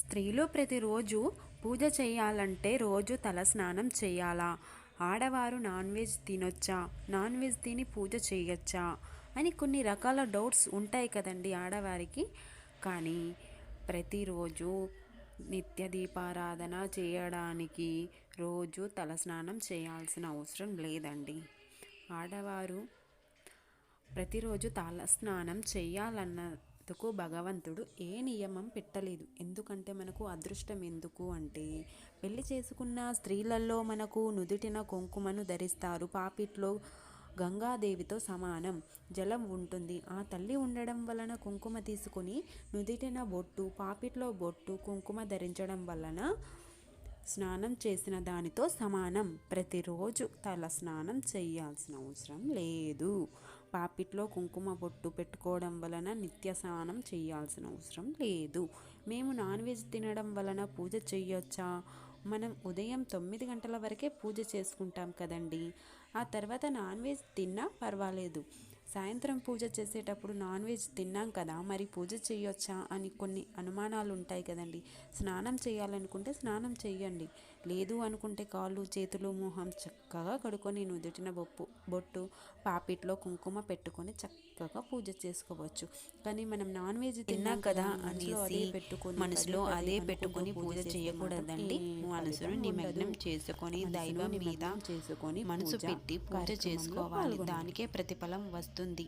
స్త్రీలు ప్రతిరోజు పూజ చేయాలంటే రోజు తలస్నానం చేయాలా? ఆడవారు నాన్ వెజ్ తినొచ్చా? నాన్ వెజ్ తిని పూజ చేయొచ్చా అని కొన్ని రకాల డౌట్స్ ఉంటాయి కదండి ఆడవారికి. కానీ ప్రతిరోజు నిత్య దీపారాధన చేయడానికి రోజు తలస్నానం చేయాల్సిన అవసరం లేదండి. ఆడవారు ప్రతిరోజు తలస్నానం చేయాలన్నందుకు భగవంతుడు ఏ నియమం పెట్టలేదు. ఎందుకంటే మనకు అదృష్టం ఎందుకు అంటే, పెళ్లి చేసుకున్న స్త్రీలలో మనకు నుదుటిన కుంకుమను ధరిస్తారు. పాపిట్లో గంగాదేవితో సమానం జలం ఉంటుంది. ఆ తల్లి ఉండడం వలన కుంకుమ తీసుకొని నుదిటిన బొట్టు, పాపిట్లో బొట్టు, కుంకుమ ధరించడం వలన స్నానం చేసిన దానితో సమానం. ప్రతిరోజు తల స్నానం చేయాల్సిన అవసరం లేదు. పాపిట్లో కుంకుమ బొట్టు పెట్టుకోవడం వలన నిత్య స్నానం చేయాల్సిన అవసరం లేదు. మేము నాన్ వెజ్ తినడం వలన పూజ చేయొచ్చా? మనం ఉదయం 9 గంటల వరకే పూజ చేసుకుంటాం కదండి. ఆ తర్వాత నాన్ వెజ్ తిన్నా పర్వాలేదు. సాయంత్రం పూజ చేసేటప్పుడు నాన్ వెజ్ తిన్నాం కదా, మరి పూజ చేయొచ్చా అని కొన్ని అనుమానాలు ఉంటాయి కదండి. స్నానం చేయాలనుకుంటే స్నానం చేయండి, లేదు అనుకుంటే కాళ్ళు చేతులు మొహం చక్కగా కడుక్కొని నుదుటిన బొట్టు, పాపిట్లో కుంకుమ పెట్టుకొని చక్కగా పూజ చేసుకోవచ్చు. కానీ మనం నాన్ వెజ్ తిన్నాం కదా అనేసి మనసులో అదే పెట్టుకొని పూజ చేయకూడదండి. మనసును నిమగ్నం చేసుకొని దైవం మీద మనసు పెట్టి పూజ చేసుకోవాలి. దానికే ప్రతిఫలం వస్తుంది.